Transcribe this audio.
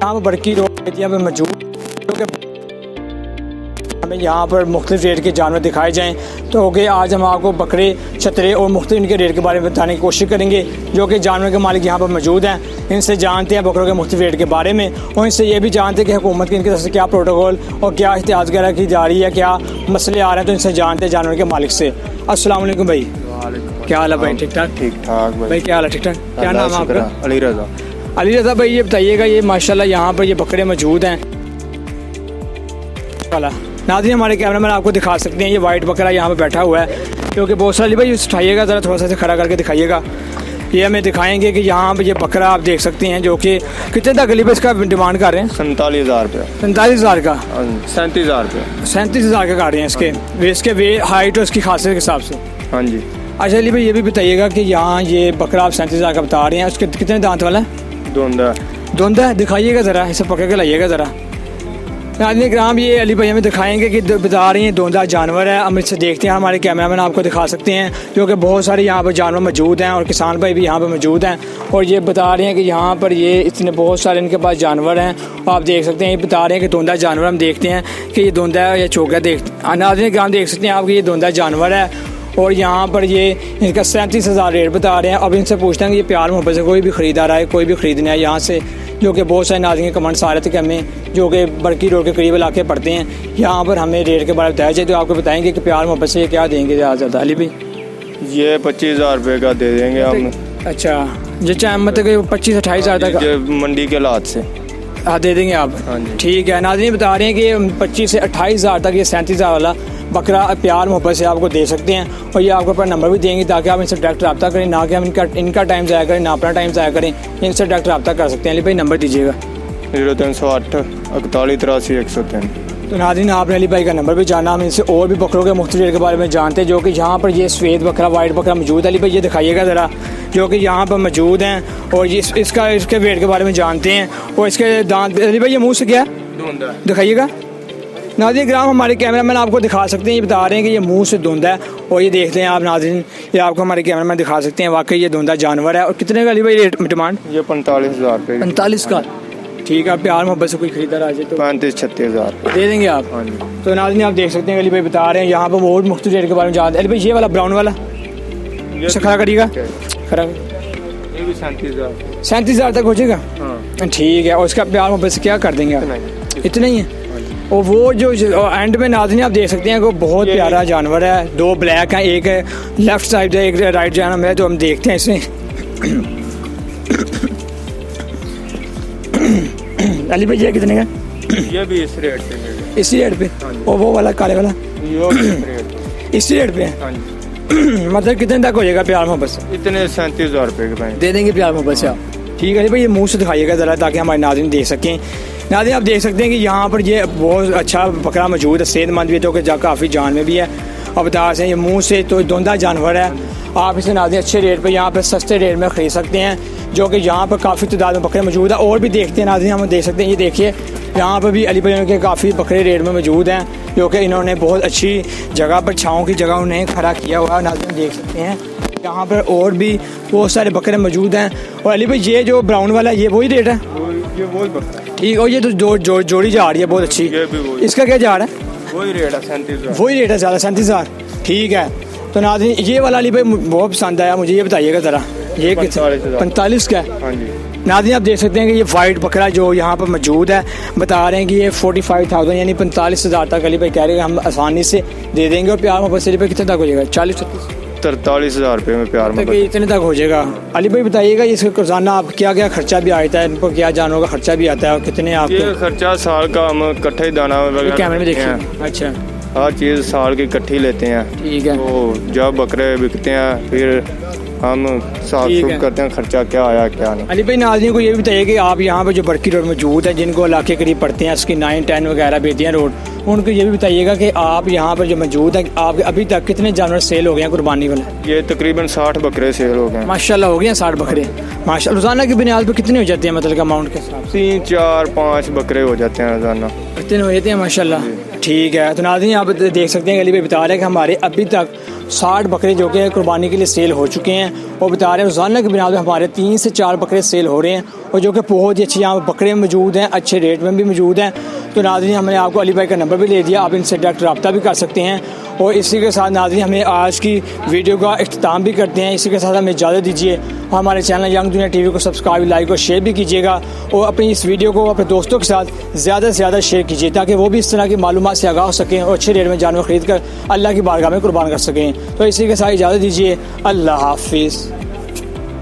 यहाँ पर बरकी road area में मौजूद, क्योंकि हमें यहाँ पर मुख्तलिफ रेट के जानवर दिखाए जाएँ। तो ओके, आज हम आपको बकरे, छतरे और मुख्तलिफ इनके रेट के बारे में बताने की कोशिश करेंगे, जो कि जानवर के मालिक यहाँ पर मौजूद हैं। इनसे जानते हैं बकरों के मुख्तलिफ रेट के बारे में, और इनसे ये भी जानते हैं कि हुकूमत की इनकी तरफ से क्या प्रोटोकॉल और क्या एहतियात वगैरह की जा रही है, क्या मसले आ रहे हैं। तो इनसे जानते हैं जानवर के मालिक से। अस्सलाम वालेकुम भाई, क्या हाल है भाई? ठीक ठाक? ठीक ठाक भाई, क्या हाल है? ठीक ठाक। क्या नाम है आपका? अली रज़ा। अली रज़ा भाई, ये बताइएगा, ये माशाल्लाह यहाँ पर ये बकरे मौजूद हैं। नाज़रीन, हमारे कैमरामैन आपको दिखा सकते हैं, ये वाइट बकरा यहाँ पे बैठा हुआ है, क्योंकि बहुत सारी भाई उठाइएगा ज़रा, थोड़ा सा खड़ा करके दिखाइएगा। ये हमें दिखाएंगे कि यहाँ पे ये बकरा आप देख सकते हैं, जो कि कितने तक अली भाई इसका डिमांड कर रहे हैं? 47,000 रुपये। 47,000 का? 37,000 रुपये। 37,000 का कर रहे हैं इसके वे हाइट और इसकी खासियत के हिसाब से। हाँ जी। अच्छा अली भाई, ये भी बताइएगा कि यहाँ ये बकरा आप 37,000 का बता रहे हैं, उसके कितने दांत वाला है? धुंधा है। दिखाइएगा ज़रा, इसे पकड़ के लाइएगा ज़रा। नाज़रीन किराम, ये अली भाई हमें दिखाएंगे कि बता रही हैं धुंधा जानवर है। हम इससे देखते हैं, हमारे कैमरामैन आपको दिखा सकते हैं, क्योंकि बहुत सारे यहाँ पर जानवर मौजूद हैं और किसान भाई भी यहाँ पर मौजूद हैं। और ये बता रहे हैं कि यहाँ पर ये इतने बहुत सारे इनके पास जानवर हैं। आप देख सकते हैं, ये बता रहे हैं कि धुंधा जानवर। हम देखते हैं कि ये धुंधा है या चौका। नाज़रीन किराम, देख सकते हैं आप कि ये धुंधा जानवर है, और यहाँ पर ये इनका 37,000 रेट बता रहे हैं। अब इनसे पूछते हैं कि ये प्यार मोहब्बत से कोई भी ख़रीदा रहा है, कोई भी ख़रीदना है यहाँ से, जो कि बहुत सारे नाज़रीन के कमेंट्स आ रहे थे कि हमें, जो कि बरकी रोड के करीब इलाके पड़ते हैं, यहाँ पर हमें रेट के बारे में बताया जाए। तो आपको बताएंगे कि प्यार मोहब्बत से ये क्या देंगे ज़्यादा अली भाई? ये 25,000 रुपये का दे देंगे हम। अच्छा, जो चाहे मतलब 25-28,000 तक मंडी के लात से दे देंगे आप? हाँ जी। ठीक है। नाज़रीन बता रहे हैं कि 25 से 28,000 तक ये 37,000 वाला बकरा प्यार मोहब्बत से आपको दे सकते हैं। और ये आपको अपना नंबर भी देंगे, ताकि आप इनसे डायरेक्ट रब्ता करें, ना कि हम इनका टाइम ज़ाया करें, ना अपना टाइम ज़ाया करें। इनसे डायरेक्ट रब्ता कर सकते हैं। अली भाई नंबर दीजिएगा। 0308 41 83 103। तो नाज़रीन, आपने अली भाई का नंबर भी जाना। हम इनसे और भी बकरों के मुख्तलिफ रेट के बारे में जानते हैं, जो कि यहाँ पर ये सफ़ेद बकरा, वाइट बकरा मौजूद है। अली भाई ये दिखाइएगा ज़रा, जो कि यहाँ पर मौजूद हैं, और इसके वेट के बारे में जानते हैं। और इसके दांत, अली भाई ये मुँह से क्या दिखाइएगा। नाज़रीन किराम, हमारे कैमरामैन आपको दिखा सकते हैं, ये बता रहे हैं कि ये मुंह से धुंधा है। और ये देखते हैं आप नाज़रीन, ये आपको हमारे कैमरामैन दिखा सकते हैं, वाकई ये धुंधा जानवर है। और कितने का अली भाई रेट डिमांड? ये 45,000 रुपये। 45 का? ठीक है। प्यार मोहब्बत से कोई खरीदार आ जाए तो 35-36,000 दे देंगे आप? हाँ जी। तो नाज़रीन आप देख सकते हैं, अली भाई बता रहे हैं यहाँ पर और मुख्तलिफ रेट के बारे में जानते हैं। अली भाई ये वाला ब्राउन वाला खड़ा करिएगा, खड़ा। ये भी 37,000। 37,000 तक हो जाएगा? हाँ। ठीक है। और उसका प्यार मोहब्बत से क्या कर देंगे आप? इतना ही है? और वो जो एंड में नाज़रीन आप देख सकते हैं कि बहुत प्यारा जानवर है। 2 ब्लैक हैं, एक लेफ्ट साइड है, एक राइट जानवर है। तो हम देखते हैं इसमें। अली भाई ये कितने का? ये भी इस रेट पे मिलेगा। इसी रेट पे? और वो वाला काले वाला इसी रेट पे है? हाँ जी। मतलब कितने तक हो जाएगा प्यार मोहब्बत से? इतने 37,000 रुपये के भाई दे देंगे प्यार मोहब्बत से आप? ठीक है भाई, ये मुँह से दिखाइएगा ज़रा, ताकि हमारे नाज़रीन देख सकें। नाज़रीन आप देख सकते हैं कि यहाँ पर ये बहुत अच्छा बकरा मौजूद है, सेहतमंद भी है, तो कि काफ़ी जान में भी है। और बता रहे हैं ये मुँह से तो धुंधा जानवर है। आप इसे नाज़रीन अच्छे रेट पे यहाँ पे सस्ते रेट में ख़रीद सकते हैं, जो कि यहाँ पर काफ़ी तादाद में बकरे मौजूद है। और भी देखते हैं नाज़रीन, हम देख सकते हैं, ये देखिए यहाँ पर भी अली भाई के काफ़ी बकरे रेट में मौजूद हैं, जो कि इन्होंने बहुत अच्छी जगह पर, छाँव की जगह उन्हें खड़ा किया हुआ है। नाज़रीन देख सकते हैं यहाँ पर और भी बहुत सारे बकरे मौजूद हैं। और अली भाई ये जो ब्राउन वाला है, ये वही रेट है? ये वही बकरा। ठीक। और ये तो जोड़ी जा रही है बहुत अच्छी, इसका क्या जा रहा है? वही रेट है 37,000। वही रेट है ज़्यादा, 37,000। ठीक है। तो नाज़रीन ये वाला अली भाई बहुत पसंद आया मुझे, ये बताइएगा ज़रा, ये 45 का है? हाँ जी। नाज़रीन आप देख सकते हैं कि ये वाइट बकरा जो यहाँ पर मौजूद है, बता रहे हैं कि ये 45,000 यानी 45,000 तक अली भाई कह रहे हैं हम आसानी से दे देंगे। और प्यार मोहब्बत से अली भाई कितने तक हो जाएगा? 43,000 रुपये में प्यार मोहब्बत इतने तक हो जाएगा? अली भाई बताइएगा इसका रोज़ाना आप क्या क्या खर्चा भी आता है, इनको क्या जानवरों का खर्चा भी आता है, और कितने आप? ये खर्चा साल का हम इकट्ठे ही दाना वगैरह कैमरे में देखिए। अच्छा, हर चीज़ साल की इकट्ठी लेते हैं। ठीक है। तो जब बकरे बिकते हैं फिर हम साफ सुफ करते हैं खर्चा क्या आया क्या नहीं। अली भाई नाज़रीन को ये भी बताइए कि आप यहाँ पर जो बरकी रोड मौजूद है, जिनको इलाके करीब पड़ते हैं, इसकी 9-10 वगैरह बेतियाँ रोड, उनको ये भी बताइएगा कि आप यहाँ पर जो मौजूद है, आप अभी तक कितने जानवर सेल हो गए हैं कुर्बानी वाले? ये तकरीबन 60 बकरे सेल हो गए हैं। माशाल्लाह हो गए हैं 60 बकरे? माशाल्लाह। रोज़ाना की बुनियाद पर कितने हो जाते हैं, मतलब अमाउंट के हिसाब से? 3, 4, 5 बकरे हो जाते हैं रोज़ाना। इतने हो जाते हैं माशाल्लाह। ठीक है। तो नाज़रीन आप देख सकते हैं अली भाई बता रहे हैं कि हमारे अभी तक 60 बकरे जो कि कुर्बानी के लिए सेल हो चुके हैं। वो बता रहे हैं रोज़ाना की बुनियाद पर हमारे 3 से 4 बकरे सेल हो रहे हैं और जो कि बहुत ही अच्छे यहाँ पर बकरे मौजूद हैं, अच्छे रेट में भी मौजूद हैं। तो नाज़रीन हमने आपको अली भाई का नंबर भी ले दिया, आप इनसे डायरेक्ट रब्ता भी कर सकते हैं। और इसी के साथ नाज़रीन हमें आज की वीडियो का इख्तिताम भी करते हैं। इसी के साथ हमें इजाज़त दीजिए। हमारे चैनल यंग दुनिया टीवी को सब्सक्राइब, लाइक और शेयर भी कीजिएगा और अपनी इस वीडियो को अपने दोस्तों के साथ ज़्यादा से ज़्यादा शेयर कीजिए ताकि वो भी इस तरह की मालूमात से आगाह हो सकें और अच्छे रेट में जानवर ख़रीद कर अल्लाह की बारगाह में कुर्बान कर सकें। तो इसी के साथ इजाज़त दीजिए। अल्लाह हाफिज़।